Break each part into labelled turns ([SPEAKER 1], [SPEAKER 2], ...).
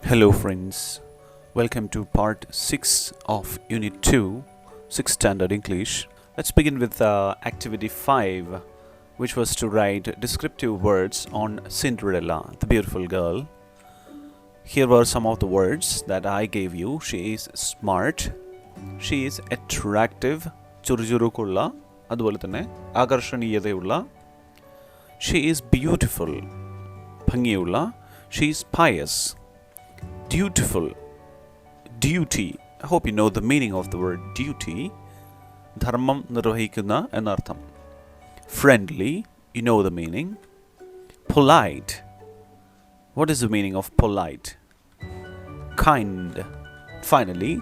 [SPEAKER 1] Hello friends, welcome to part 6 of Unit 2, 6th Standard English. Let's begin with activity 5, which was to write descriptive words on Cinderella, the beautiful girl. Here were some of the words that I gave you. She is smart, she is attractive, ചുറുചുറുക്കുള്ള അതുപോലെ തന്നെ ആകർഷണീയതയുള്ള. She is beautiful, ഭംഗിയുള്ള. She is pious, dutiful, duty. I hope you know the meaning of the word duty. ധർമ്മം നിർവഹിക്കുന്ന എന്നർത്ഥം. Friendly, you know the meaning. Polite. What is the meaning of polite? Kind. Finally,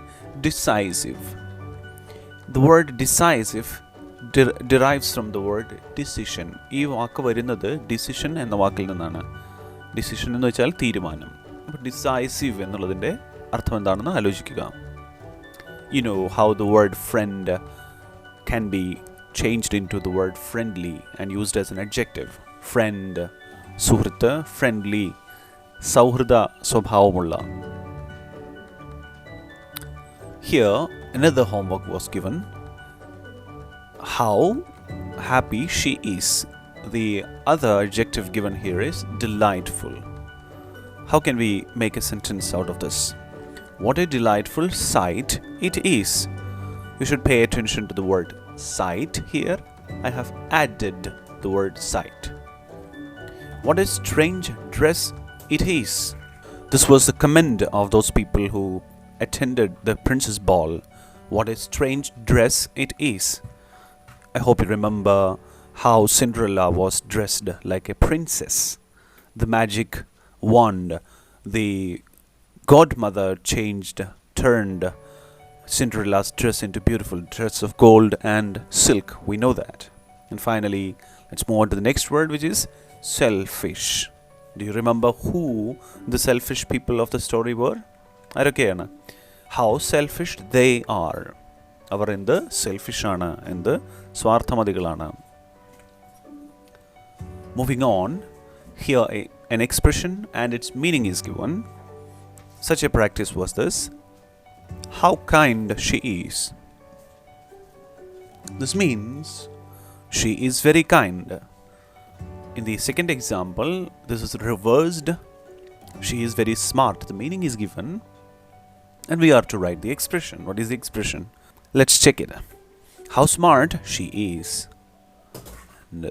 [SPEAKER 1] decisive. The word decisive derives from the word decision. ഈ വാക്ക് വരുന്നത് decision എന്ന വാക്കിൽ നിന്നാണ്. Decision എന്ന് വെച്ചാൽ തീരുമാനം. Decisive എന്നുള്ളതിൻ്റെ അർത്ഥം എന്താണെന്ന് ആലോചിക്കുക. You know how the word friend can be changed into the word friendly and used as an adjective. Friend, സുഹൃത്ത്, friendly, സൗഹൃദ സ്വഭാവമുള്ള. Here, another homework was given. How happy she is. The other adjective given here is delightful. How can we make a sentence out of this? What a delightful sight it is. You should pay attention to the word sight here. I have added the word sight. What a strange dress it is. This was the comment of those people who attended the Princess Ball. What a strange dress it is. I hope you remember how Cinderella was dressed like a princess. The magic wand, the godmother turned Cinderella's dress into beautiful dress of gold and silk. We know that. And finally, let's move on to the next word, which is selfish. Do you remember who the selfish people of the story were? ആരൊക്കെയാണ്? How selfish they are. അവർ എന്ത് selfish ആണ്, എന്ത് സ്വാർത്ഥമതികളാണ്. Moving on, here an expression and its meaning is given. Such a practice was this. How kind she is. This means she is very kind. In the second example, this is reversed. She is very smart. The meaning is given. And we are to write the expression. What is the expression? Let's check it. How smart she is.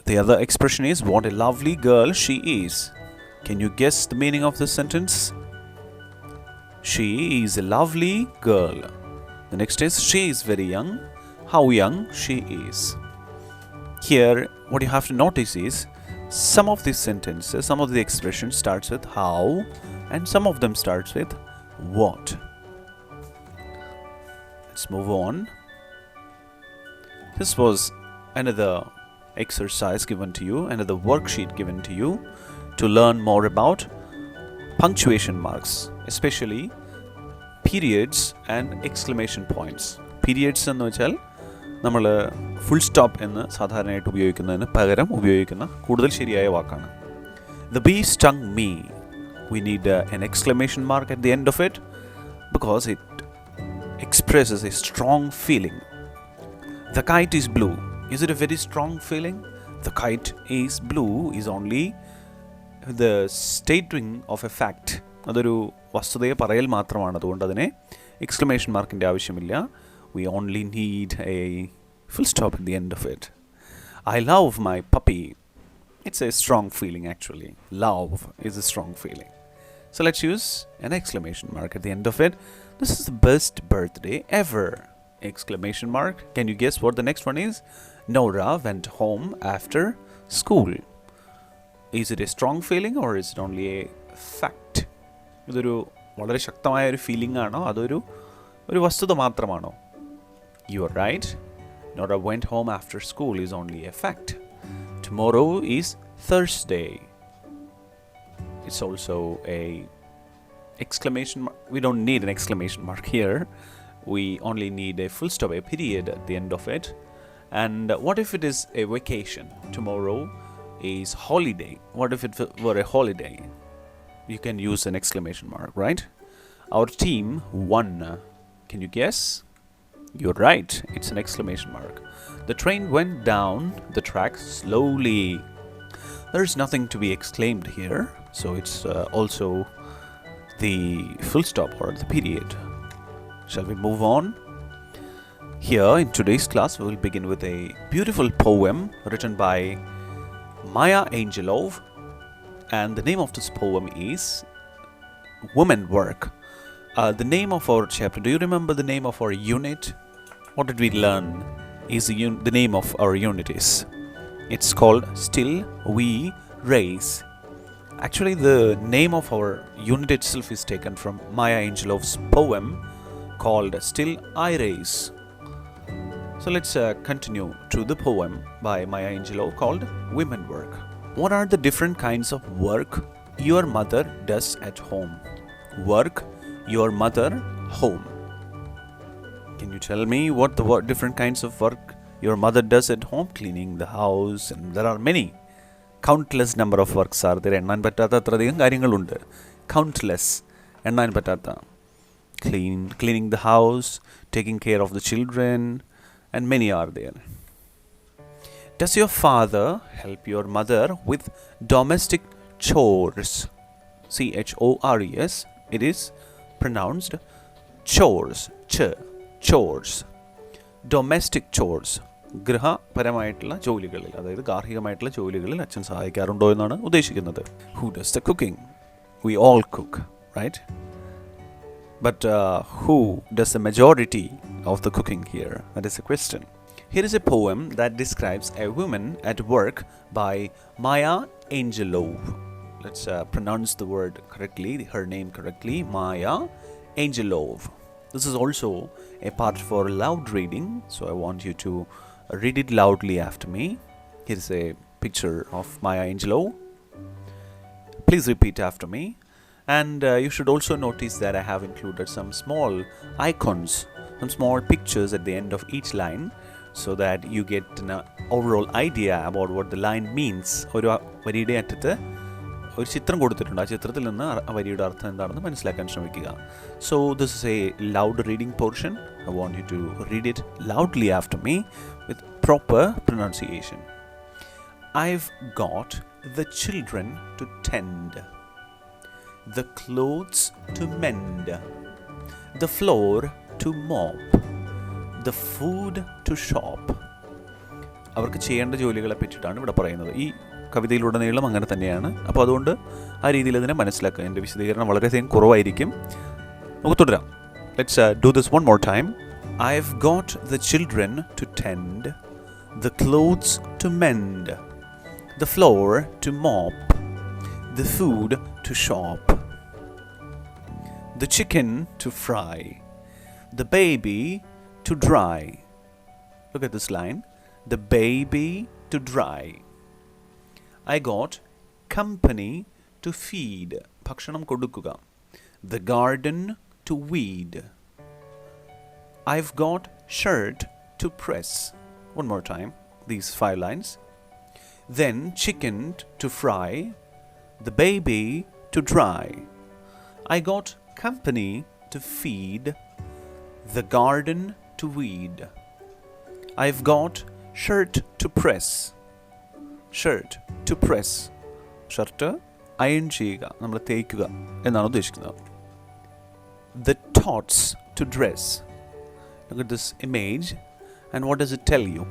[SPEAKER 1] The other expression is what a lovely girl she is. Can you guess the meaning of this sentence? She is a lovely girl. The next is she is very young. How young she is. Here, what you have to notice is some of these sentences, some of the expressions starts with how and some of them starts with what. Let's move on. This was another exercise given to you, another worksheet given to you to learn more about punctuation marks, especially periods and exclamation points. Periods എന്ന് വെച്ചാൽ നമ്മൾ full stop എന്ന് സാധാരണയായിട്ട് ഉപയോഗിക്കുന്നതിന് പകരം ഉപയോഗിക്കുന്ന കൂടുതൽ ശരിയായ വാക്കാണ്. The bee stung me. We need an exclamation mark at the end of it because it expresses a strong feeling. The kite is blue. Is it a very strong feeling? The kite is blue is only the stating of a fact. അതൊരു വസ്തുതയെ പറയൽ മാത്രമാണ്. അതുകൊണ്ട് അതിനെ exclamation മാർക്കിൻ്റെ ആവശ്യമില്ല. We only need a full stop at the end of it. I love my puppy. It's a strong feeling actually. Love is a strong feeling. So let's use an exclamation mark at the end of it. This is the best birthday ever. Exclamation mark. Can you guess what the next one is? Nora went home after school. Is it a strong feeling or is it only a fact? ഇതൊരു വളരെ ശക്തമായ ഒരു feeling ആണോ അതൊരു വസ്തുത മാത്രമാണോ? You are right. Nora went home after school is only a fact. Tomorrow is Thursday. It's also a exclamation mark. We don't need an exclamation mark here. We only need a full stop, a period at the end of it. And what if it is a vacation? Tomorrow is holiday. What if it were a holiday? You can use an exclamation mark, right? Our team won. Can you guess? You're right. It's an exclamation mark. The train went down the track slowly. There is nothing to be exclaimed here, so it's also the full stop or the period. Shall we move on? Here in today's class, we will begin with a beautiful poem written by Maya Angelou, and the name of this poem is Women Work. The name of our chapter, do you remember the name of our unit? What did we learn is the name of our unit is? It's called Still We Raise. Actually, the name of our unit itself is taken from Maya Angelou's poem called Still I Raise. So let's continue to the poem by Maya Angelou called Women Work. What are the different kinds of work your mother does at home? Work, your mother, home. Can you tell me what the different kinds of work your mother does at home? Cleaning the house, and there are many. Countless number of works are there. എണ്ണാൻ പറ്റാത്ത അത്രയധികം കാര്യങ്ങളുണ്ട്. Countless. എണ്ണാൻ പറ്റാത്ത. Cleaning the house, taking care of the children, and many are there. Does your father help your mother with domestic chores? C-H-O-R-E-S. It is pronounced chores. Chores. Domestic chores. ഗൃഹപരമായിട്ടുള്ള ജോലികളിൽ, അതായത് ഗാർഹികമായിട്ടുള്ള ജോലികളിൽ അച്ഛൻ സഹായിക്കാറുണ്ടോ എന്നാണ് ഉദ്ദേശിക്കുന്നത്. Who does the cooking? We all cook, right? But who does the majority of the cooking here? That is the question. Here is a poem that describes a woman at work by Maya Angelou. Let's pronounce the word correctly, her name correctly, Maya Angelou. This is also a part for loud reading, so I want you to read it loudly after me. Here is a picture of Maya Angelou. Please repeat after me. And you should also notice that I have included some small icons, some small pictures at the end of each line, so that you get an overall idea about what the line means. ഒരു വരിയുടെ അറ്റത്ത് ഒരു ചിത്രം കൊടുത്തിട്ടുണ്ട്. ആ ചിത്രത്തിൽ നിന്ന് ആ വരിയുടെ അർത്ഥം എന്താണെന്ന് മനസ്സിലാക്കാൻ ശ്രമിക്കുക. So this is a loud reading portion. I want you to read it loudly after me with proper pronunciation. I've got the children to tend, the clothes to mend, the floor to mop, the food to shop. അവർക്ക് ചെയ്യേണ്ട ജോലികളെ പറ്റിയിട്ടാണ് ഇവിടെ പറയുന്നത്. ഈ കവിതയിലുടനീളം അങ്ങനെ തന്നെയാണ്. അപ്പോൾ അതുകൊണ്ട് ആ രീതിയിൽ അതിനെ മനസ്സിലാക്കുക. എൻ്റെ വിശദീകരണം വളരെയധികം കുറവായിരിക്കും. നമുക്ക് തുടരാം. Let's do this one more time. I've got the children to tend, the clothes to mend, the floor to mop, the food to shop, the chicken to fry, the baby to dry. Look at this line. The baby to dry. I got company to feed. ഭക്ഷണം കൊടുക്കുക. The garden to weed. I've got shirt to press. One more time. These 5 lines. Then chicken to fry. The baby to dry. I got company to feed, the garden to weed. I've got shirt to press. Shirt to press. Shirt iron ചെയ്യുക, നമ്മൾ തേക്കുക എന്നാണ് ഉദ്ദേശിക്കുന്നത്. The tots to dress. Look at this image, and what does it tell you?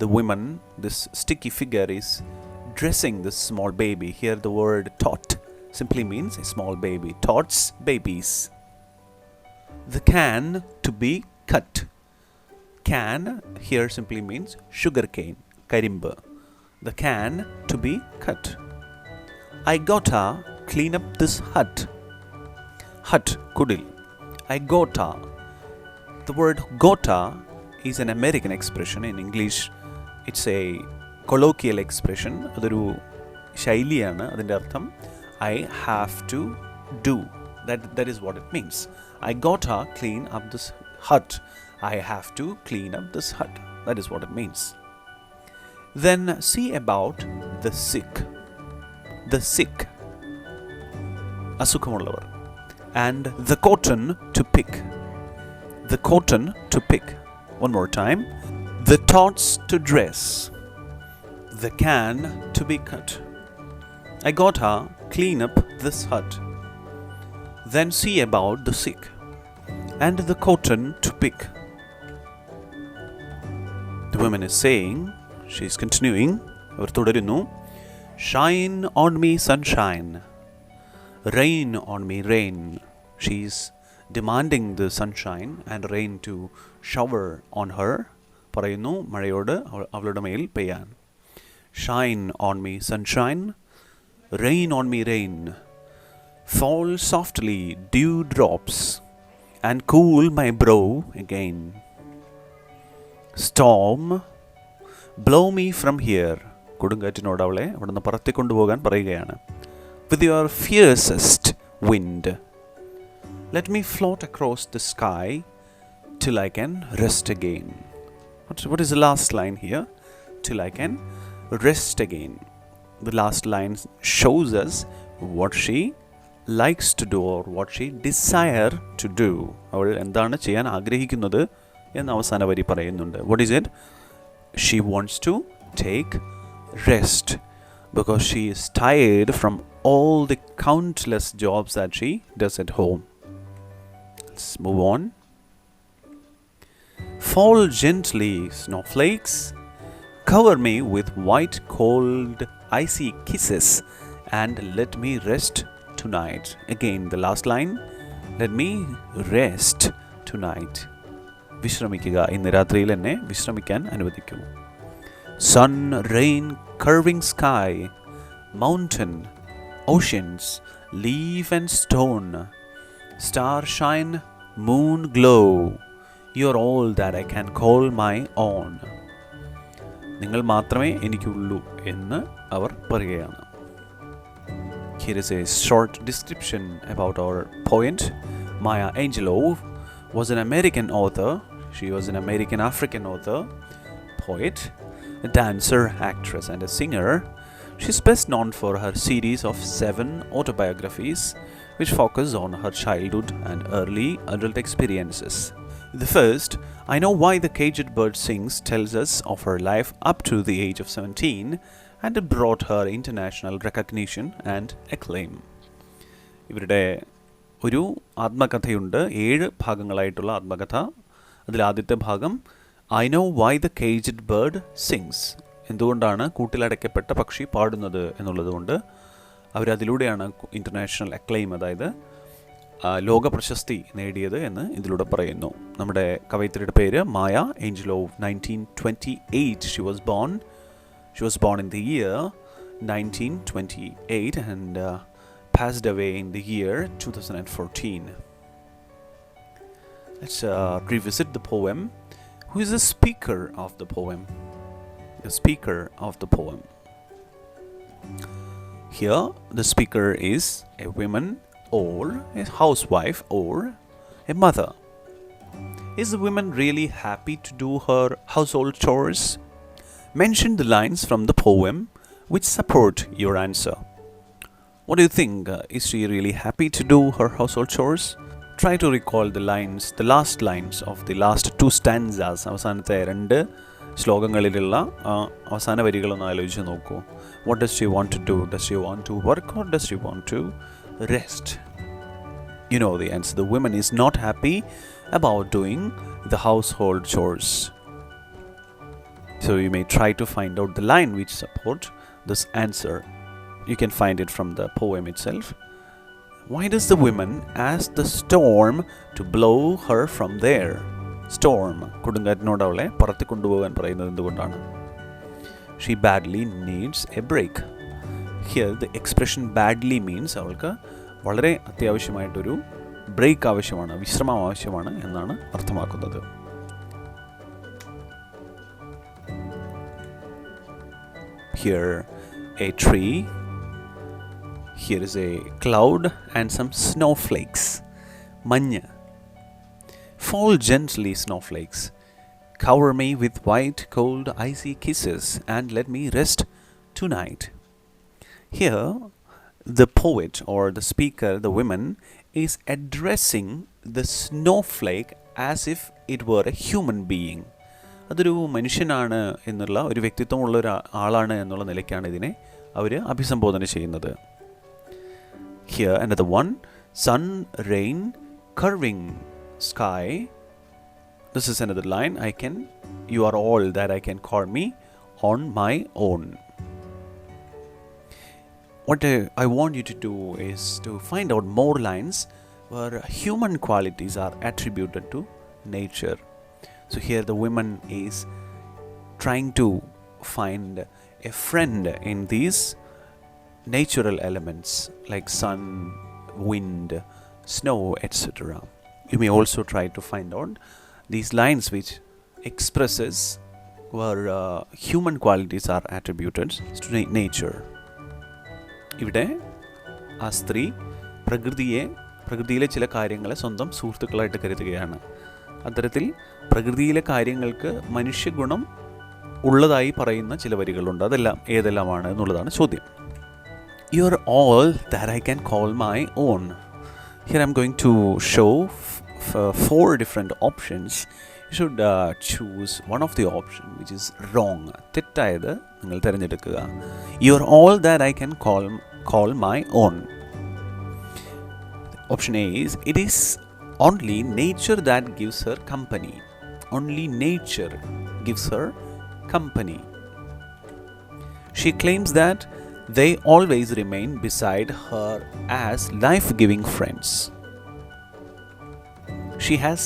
[SPEAKER 1] The woman, this sticky figure, is dressing this small baby. Here the word tot simply means a small baby. Tots, babies. The can to be cut. Can here simply means sugar cane, karimba. The can to be cut. I gotta clean up this hut. Hut, kudil. I gotta. The word gotta is an American expression. In English, it's a colloquial expression. അതൊരു ശൈലിയാണ്. അതിൻ്റെ അർത്ഥം I have to do. That is what it means. I gotta clean up this hut. I have to clean up this hut. That is what it means. Then see about the sick. The sick. അസുഖമുള്ളവർ. And the cotton to pick. The cotton to pick. One more time. The tots to dress. The can to be cut. I got her clean up this hut. Then see about the sick. And the cotton to pick. The woman is saying, she is continuing, അവർ തുടരുന്നു, shine on me sunshine, rain on me rain. She is demanding the sunshine and rain to shower on her. പറയുന്നു മഴയോട് അവളുടെ മേൽ പെയ്യാൻ. Shine on me sunshine, rain on me rain. Fall softly dewdrops and cool my brow again. Storm, blow me from here. കൊടുങ്കാറ്റിനോട് അവളെ അവിടുന്ന് പറത്തിക്കൊണ്ടുപോകാൻ പറയുകയാണ്. With your fiercest wind, let me float across the sky till I can rest again. What is the last line here? Till I can rest again. The last line shows us what she likes to do or what she desire to do. അവൾ എന്താണ് ചെയ്യാൻ ആഗ്രഹിക്കുന്നത് എന്ന് അവസാന വരി പറയുന്നുണ്ട്. What is it? She wants to take rest because she is tired from all the countless jobs that she does at home. Let's move on. Fall gently, snowflakes. Cover me with white, cold, icy kisses and let me rest tonight. Again, the last line. Let me rest tonight. വിശ്രമിക്കുക, ഇന്ന് രാത്രിയിൽ എന്നെ വിശ്രമിക്കാൻ അനുവദിക്കൂ. Sun, rain, curving sky, mountain, oceans, leaf and stone, star shine, moon glow. You're all that I can call my own. നിങ്ങൾ മാത്രമേ എനിക്കുള്ളൂ എന്ന് അവർ പറയുകയാണ്. Here is a short description about our poet. Maya Angelou was an American author. She was an American African author, poet, a dancer, actress and a singer. She is best known for her series of 7 autobiographies which focus on her childhood and early adult experiences. The first, I Know Why the Caged Bird Sings, tells us of her life up to the age of 17 and it brought her international recognition and acclaim. ഇവരുടെ ഒരു ആത്മകഥയുണ്ട്, 7 ഭാഗങ്ങളായിട്ടുള്ള ആത്മകഥ. അതിൽ ആദ്യത്തെ ഭാഗം I Know Why the Caged Bird Sings, എന്തുകൊണ്ടാണ് കൂട്ടിലടയ്ക്കപ്പെട്ട പക്ഷി പാടുന്നത് എന്നുള്ളതുകൊണ്ട് അവരതിലൂടെയാണ് ഇൻ്റർനാഷണൽ അക്ലെയിം, അതായത് ലോക പ്രശസ്തി നേടിയത് എന്ന് ഇതിലൂടെ പറയുന്നു. നമ്മുടെ കവയിത്രിയുടെ പേര് മായ Angelo. 1928 she was born in the year 1928 and passed away in the year 2014. Let's revisit the poem. Who is the speaker of the poem? The speaker of the poem. Here, the speaker is a woman or a housewife or a mother. Is the woman really happy to do her household chores? Mention the lines from the poem which support your answer. What do you think? Is she really happy to do her household chores? Try to recall the last lines of the last 2 stanzas. അവസാനത്തെ 2 ശ്ലോകങ്ങളിലുള്ള അവസാന വരികളൊന്ന് ആലോചിച്ച് നോക്കൂ. What does she want to do? Does she want to work or does she want to rest? You know the answer. The woman is not happy about doing the household chores. So you may try to find out the line which support this answer. You can find it from the poem itself. Why does the woman ask the storm to blow her from there? Storm, കൊടുങ്കാറ്റിനോട് അവളെ പറത്തിക്കൊണ്ടുപോകാൻ പറയുന്നത് എന്തുകൊണ്ടാണ്? She badly needs a break. Here the expression badly means അവൾക്ക് വളരെ അത്യാവശ്യമായിട്ടൊരു break ആവശ്യമാണ്, വിശ്രമം ആവശ്യമാണ് എന്നാണ് അർത്ഥമാക്കുന്നത്. Here a tree. Here is a cloud and some snowflakes. മഞ്ഞ്. Fall gently, snowflakes. cover me with white, cold, icy kisses and let me rest tonight. Here, the poet or the speaker, the woman, is addressing the snowflake as if it were a human being. അതൊരു മനുഷ്യനാണ് എന്നുള്ള ഒരു വ്യക്തിത്വമുള്ള ഒരു ആളാണ് എന്നുള്ള നിലയ്ക്കാണ് ഇതിനെ അവർ അഭിസംബോധന ചെയ്യുന്നത്. Here another one, sun, rain, curving sky. This is another line. You are all that I can call me on my own. What I want you to do is to find out more lines where human qualities are attributed to nature. So here the woman is trying to find a friend in these natural elements like sun, wind, snow, etc. You may also try to find out these lines which expresses where human qualities are attributed to nature. ഇവിടെ ആ സ്ത്രീ പ്രകൃതിയിലെ ചില കാര്യങ്ങളെ സ്വന്തം സുഹൃത്തുക്കളായിട്ട് കരുതുകയാണ്. അത്തരത്തിൽ പ്രകൃതിയിലെ കാര്യങ്ങൾക്ക് മനുഷ്യഗുണം ഉള്ളതായി പറയുന്ന ചില വരികളുണ്ട്. അതെല്ലാം ഏതെല്ലാമാണ് എന്നുള്ളതാണ് ചോദ്യം. You are all that I can call my own. Here I'm going to show 4 different options. You should choose one of the option which is wrong. തെറ്റായത് നിങ്ങൾ തിരഞ്ഞെടുക്കുക. You are all that I can call my own. Option A is, it is only nature that gives her company. Only nature gives her company. She claims that they always remain beside her as life-giving friends. She has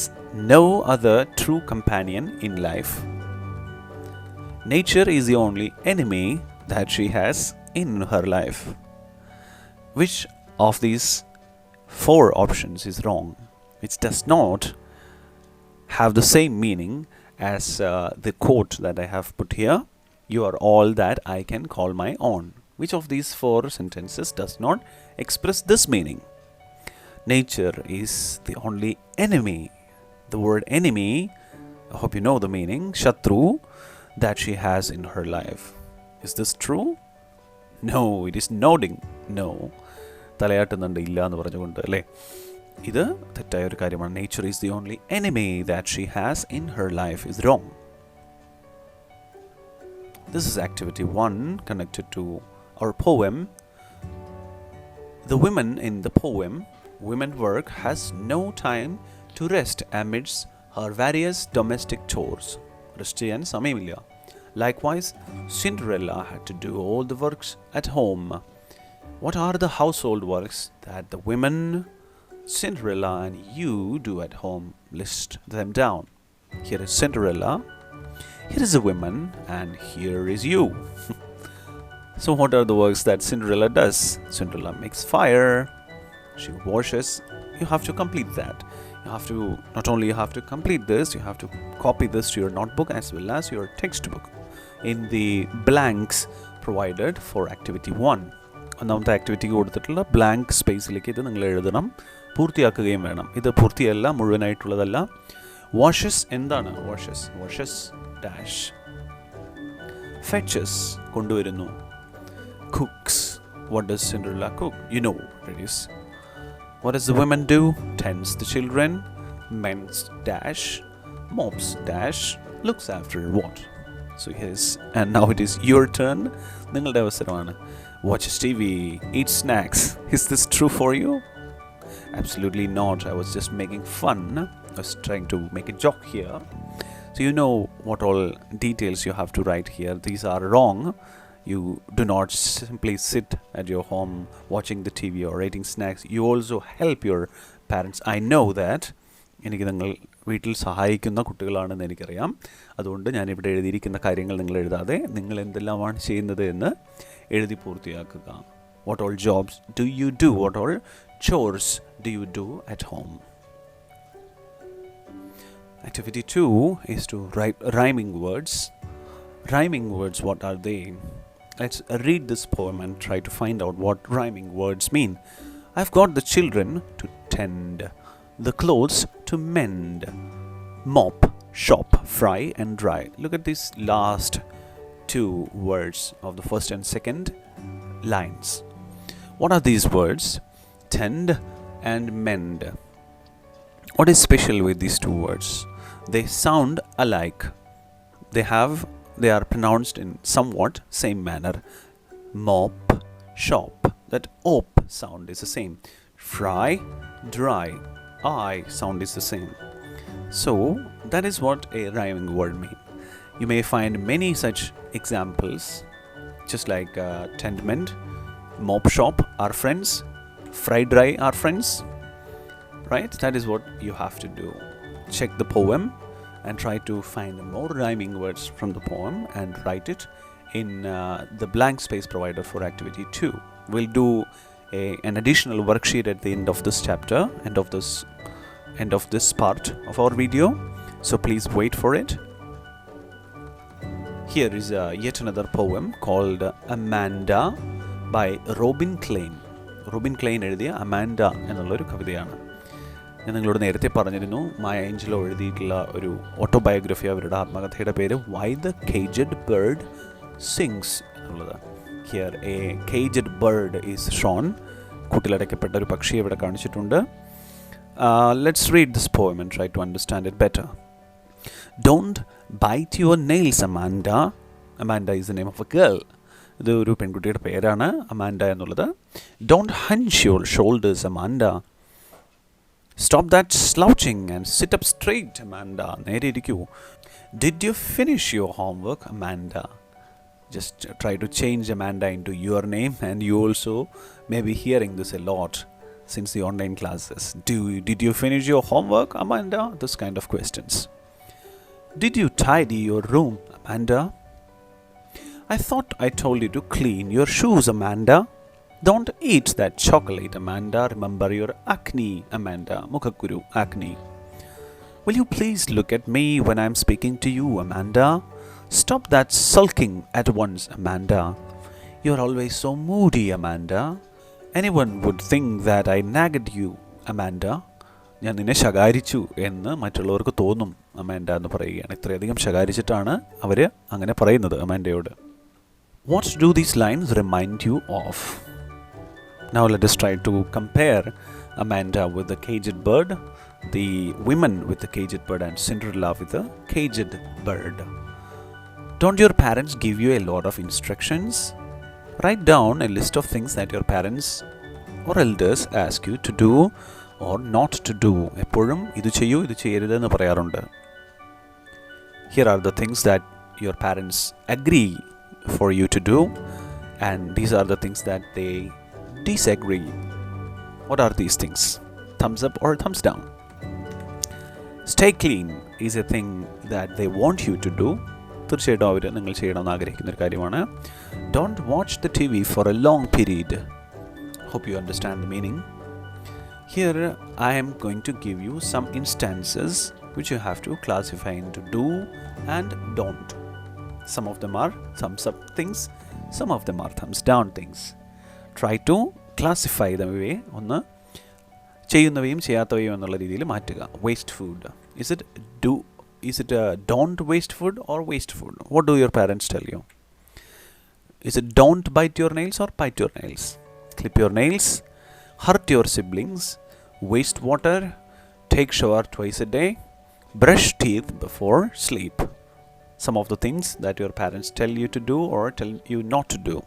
[SPEAKER 1] no other true companion in life. Nature is the only enemy that she has in her life. Which of these 4 options is wrong? Which does not have the same meaning as the quote that I have put here. You are all that I can call my own. Which of these 4 sentences does not express this meaning? Nature is the only enemy. The word enemy, I hope you know the meaning, Shatru, that she has in her life. Is this true? No, it is nodding. No. തലയാട്ടുന്നുണ്ട് ഇല്ല എന്ന് പറഞ്ഞുകൊണ്ട് അല്ലേ. ഇത് തെറ്റായ ഒരു കാര്യമാണ്. Nature is the only enemy that she has in her life is wrong. This is activity 1 connected to our poem. The women in the poem, women work, has no time to rest amidst her various domestic chores. Rest ചെയ്യാൻ സമയമില്ല. Likewise, Cinderella had to do all the works at home. What are the household works that the women, Cinderella and you do at home? List them down. Here is Cinderella, here is a woman, and here is you. So what are the works that Cinderella does? Cinderella makes fire, she washes. You have to complete that. Not only you have to complete this, you have to copy this to your notebook as well as your textbook in the blanks provided for activity 1. ഒന്നാമത്തെ ആക്ടിവിറ്റിക്ക് കൊടുത്തിട്ടുള്ള blank സ്പേസിലേക്ക് ഇത് നിങ്ങൾ എഴുതണം, പൂർത്തിയാക്കുകയും വേണം. ഇത് പൂർത്തിയല്ല, മുഴുവനായിട്ടുള്ളതല്ല. വാഷസ് എന്താണ്? Washes dash. ഫെച്ചസ് കൊണ്ടുവരുന്നു. Cooks. What does Cinderella cook? You know what it is. What does the women do? Tends the children. Mends dash. Mops dash. Looks after what? So and now it is your turn. നിങ്ങളുടെ അവസരമാണ്. Watches TV. Eat snacks. Is this true for you? Absolutely not. I was just making fun. I was trying to make a joke here. So you know what all details you have to write here. These are wrong. You do not simply sit at your home watching the TV or eating snacks. You also help your parents. I know that. എനിക്ക് നിങ്ങൾ വീട്ടിൽ സഹായിക്കുന്ന കുട്ടികളാണെന്ന് എനിക്കറിയാം. അതുകൊണ്ട് ഞാനിവിടെ എഴുതിയിരിക്കുന്ന കാര്യങ്ങൾ നിങ്ങൾ എഴുതാതെ നിങ്ങൾ എന്തെല്ലാമാണ് ചെയ്യുന്നത് എന്ന് എഴുതി പൂർത്തിയാക്കുക. What all jobs do you do? What all chores do you do at home? Activity 2 is to write rhyming words. Rhyming words, what are they? Let's read this poem and try to find out what rhyming words mean. I've got the children to tend, the clothes to mend, mop, shop, fry and dry. Look at these last two words of the first and second lines. What are these words? Tend and mend. What is special with these two words? They sound alike. They are pronounced in somewhat same manner. Mop, shop. That op sound is the same. Fry, dry. I sound is the same. So that is what a rhyming word means. You may find many such examples, just like tend, mend, mop, shop are friends, fry, dry are friends, right? That is what you have to do. Check the poem and try to find more rhyming words from the poem and write it in the blank space provided for activity 2. We'll do an additional worksheet at the end of this chapter, end of this part of our video, so please wait for it. Here is yet another poem called Amanda by Robin Klein. Robin Klein എഴുതിയ Amanda എന്നുള്ളൊരു കവിതയാണ്. ഞാൻ നിങ്ങളോട് നേരത്തെ പറഞ്ഞിരുന്നു, മായ Angelo എഴുതിയിട്ടുള്ള ഒരു autobiography, അവരുടെ ആത്മകഥയുടെ പേര് why the caged bird sings എന്നുള്ളത്. Here a caged bird is shown. കൂട്ടിലടയ്ക്കപ്പെട്ട ഒരു പക്ഷിയെ ഇവിടെ കാണിച്ചിട്ടുണ്ട്. Let's read this poem and try to understand it better. Don't bite your nails, Amanda. Amanda is the name of a girl. ഇത് ഒരു പെൺകുട്ടിയുടെ പേരാണ് അമാൻഡ എന്നുള്ളത്. Don't hunch your shoulders, Amanda. Stop that slouching and sit up straight, Amanda. നേരെ ഇരിക്കൂ. Did you finish your homework, Amanda? Just try to change Amanda into your name, and you also may be hearing this a lot since the online classes. Did you finish your homework, Amanda? This kind of questions. Did you tidy your room, Amanda? I thought I told you to clean your shoes, Amanda. Don't eat that chocolate, Amanda. Remember your acne, Amanda. Mukhakuru, acne. Will you please look at me when I'm speaking to you, Amanda? Stop that sulking at once, Amanda. You're always so moody, Amanda. Anyone would think that I nagged you, Amanda. ഞാൻ നിന്നെ ശകാരിച്ചു എന്ന് മറ്റുള്ളവർക്ക് തോന്നും, Amanda എന്ന് പറയുകയാണ്. ഇത്രയധികം ശകാരിച്ചിട്ടാണ് അവർ അങ്ങനെ പറയുന്നത് അമാൻഡയോട്. What do these lines remind you of? Now let us try to compare Amanda with the caged bird, the women with the caged bird, and Cinderella with the caged bird. Don't your parents give you a lot of instructions? Write down a list of things that your parents or elders ask you to do or not to do. എപ്പോഴും ഇത് ചെയ്യൂ, ഇത് ചെയ്യരുത് എന്ന് പറയാറുണ്ട്. Here are the things that your parents agree for you to do, and these are the things that they disagree. What are these things? Thumbs up or thumbs down? Stay clean is a thing that they want you to do. തീർച്ചയായിട്ടും അവർ നിങ്ങൾ ചെയ്യണമെന്ന് ആഗ്രഹിക്കുന്ന ഒരു കാര്യമാണ്. Don't watch the TV for a long period. Hope you understand the meaning. Here I am going to give you some instances which you have to classify into do and don't. Some of them are thumbs up things, some of them are thumbs down things. Try to classify them away. ഒന്ന് ചെയ്യുന്നവയും ചെയ്യാത്തവയും എന്നുള്ള രീതിയിൽ മാറ്റുക. Waste food. Is it don't waste food or waste food? What do your parents tell you? Is it don't bite your nails or bite your nails? Clip your nails, hurt your siblings, waste water, take shower twice a day, brush teeth before sleep. Some of the things that your parents tell you to do or tell you not to do.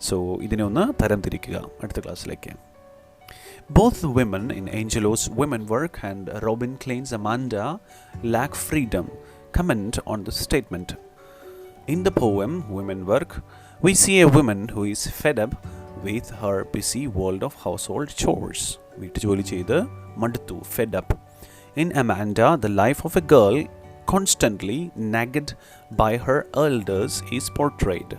[SPEAKER 1] So, ഇതിനെ ഒന്ന് തരംതിരിക്കുക അടുത്ത ക്ലാസ്സിലേക്ക്. Both the women in Angelou's women work and Robin Klein's Amanda lack freedom. Comment on the statement. In the poem Women Work, we see a woman who is fed up with her busy world of household chores. വീട്ടുജോലി ചെയ്ത് മടുത്തു, fed up. In Amanda, the life of a girl constantly nagged by her elders is portrayed.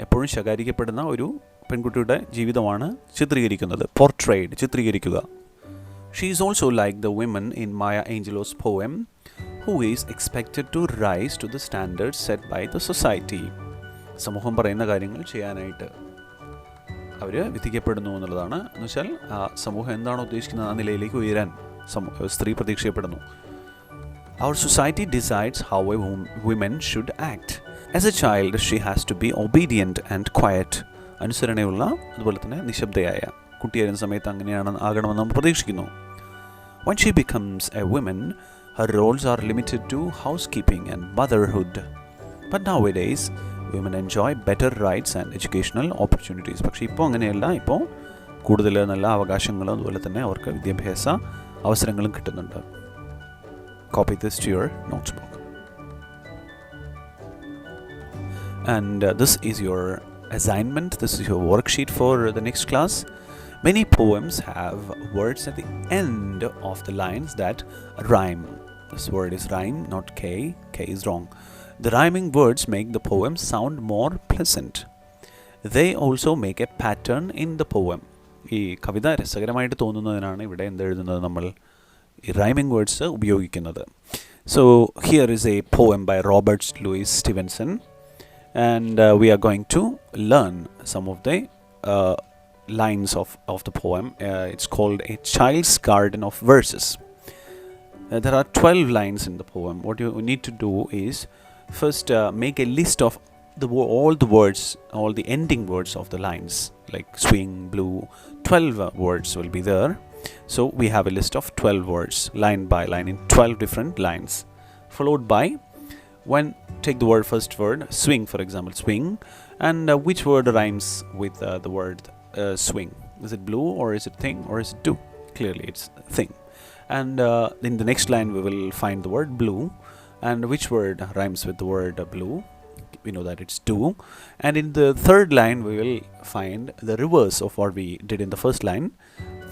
[SPEAKER 1] എപ്പോഴും ശകാരിക്കപ്പെടുന്ന ഒരു പെൺകുട്ടിയുടെ ജീവിതമാണ് ചിത്രീകരിക്കുന്നത്. Portrayed, ചിത്രീകരിക്കുക. She is also like the women in Maya Angelou's poem, who is expected to rise to the standards set by the society. സമൂഹം പറയുന്ന കാര്യങ്ങൾ ചെയ്യാനായിട്ട് അവർ വിധിക്കപ്പെടുന്നു എന്നുള്ളതാണ്. എന്നുവെച്ചാൽ സമൂഹം എന്താണോ ഉദ്ദേശിക്കുന്നത് ആ നിലയിലേക്ക് ഉയരാൻ സ്ത്രീ പ്രതീക്ഷയപ്പെടുന്നു. Our society decides how a woman should act. As a child, she has to be obedient and quiet. അനുസരണയുള്ള അതുപോലെ തന്നെ നിശബ്ദയായ കുട്ടിയായിരുന്ന സമയത്ത് അങ്ങനെയാണ് ആകണമെന്ന് നമ്മൾ പ്രതീക്ഷിക്കുന്നു. When she becomes a woman, her roles are limited to housekeeping and motherhood. But nowadays, women enjoy better rights and educational opportunities. പക്ഷേ ഇപ്പോൾ അങ്ങനെയല്ല. ഇപ്പോൾ കൂടുതൽ നല്ല അവകാശങ്ങളും അതുപോലെ തന്നെ അവർക്ക് വിദ്യാഭ്യാസ അവസരങ്ങളും കിട്ടുന്നുണ്ട്. Copy this to your notebook. And this is your assignment. This is your worksheet for the next class. Many poems have words at the end of the lines that rhyme. This word is rhyme, not K. K is wrong. The rhyming words make the poem sound more pleasant. They also make a pattern in the poem. ഈ കവിത രസകരമായിട്ട് തോന്നുന്നതിനാണ് ഇവിടെ എന്തെഴുതുന്നത് നമ്മൾ ഈ rhyming words ഉപയോഗിക്കുന്നത്. So here is a poem by Robert Louis Stevenson, and we are going to learn some of the lines of the poem. It's called A Child's Garden of Verses. There are 12 lines in the poem. What you need to do is first make a list of all the words, all the ending words of the lines, like swing, blue. 12 words will be there. So we have a list of 12 words, line by line, in 12 different lines, followed by, when take the first word, swing, for example, swing, and which word rhymes with the word swing? Is it blue, or is it thing, or is it do? Clearly it's thing. And in the next line we will find the word blue, and which word rhymes with the word blue? We know that it's do. And in the third line we will find the reverse of what we did in the first line.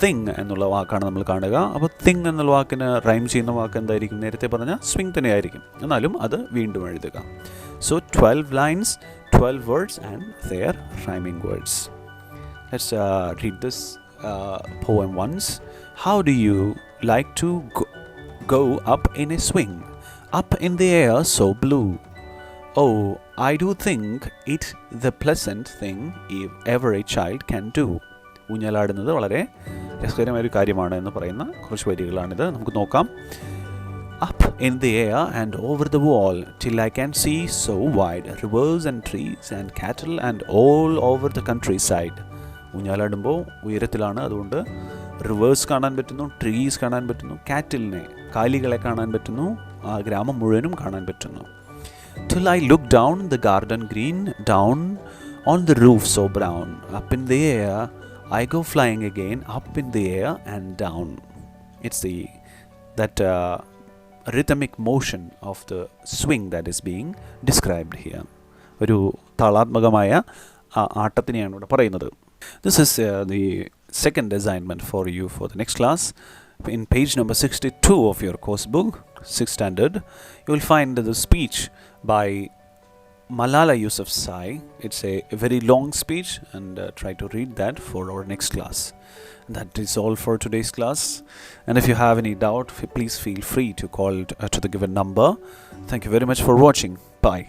[SPEAKER 1] Thing എന്നുള്ള വാക്കാണ് നമ്മൾ കാണുക. അപ്പോൾ thing എന്നുള്ള വാക്കിന് rhyme ചെയ്യുന്ന വാക്ക് എന്തായിരിക്കും? നേരത്തെ പറഞ്ഞ സ്വിങ് തന്നെയായിരിക്കും, എന്നാലും അത് വീണ്ടും എഴുതുക. So 12 lines, 12 words and their rhyming words. Let's read this poem once. How do you like to go up in a swing, up in the air so blue? Oh, I do think it the pleasant thing if ever a child can do. ഊഞ്ഞാലാടുന്നത് വളരെ രസകരമായൊരു കാര്യമാണ് എന്ന് പറയുന്ന കുറച്ച് വരികളാണിത്. നമുക്ക് നോക്കാം. Up in the air and over the wall till I can see so wide, rivers and trees and cattle and all over the countryside. ഊഞ്ഞാലാടുമ്പോൾ ഉയരത്തിലാണ്, അതുകൊണ്ട് reverse കാണാൻ പറ്റുന്നു, ട്രീസ് കാണാൻ പറ്റുന്നു, കാറ്റിലിനെ കാലികളെ കാണാൻ പറ്റുന്നു, ആ ഗ്രാമം മുഴുവനും കാണാൻ പറ്റുന്നു. Till I look down the garden green, down on the roof so brown, up in the air I go flying again, up in the air and down. It's that rhythmic motion of the swing that is being described here. ഒരു താളാത്മകമായ ആട്ടത്തിനെയാണ് ഇവിടെ പറയുന്നത്. This is the second assignment for you for the next class. In page number 62 of your course book, 6th standard, you will find the speech by Malala Yousafzai. It's a very long speech, and try to read that for our next class. That is all for today's class. And if you have any doubt, please feel free to call to the given number. Thank you very much for watching. Bye.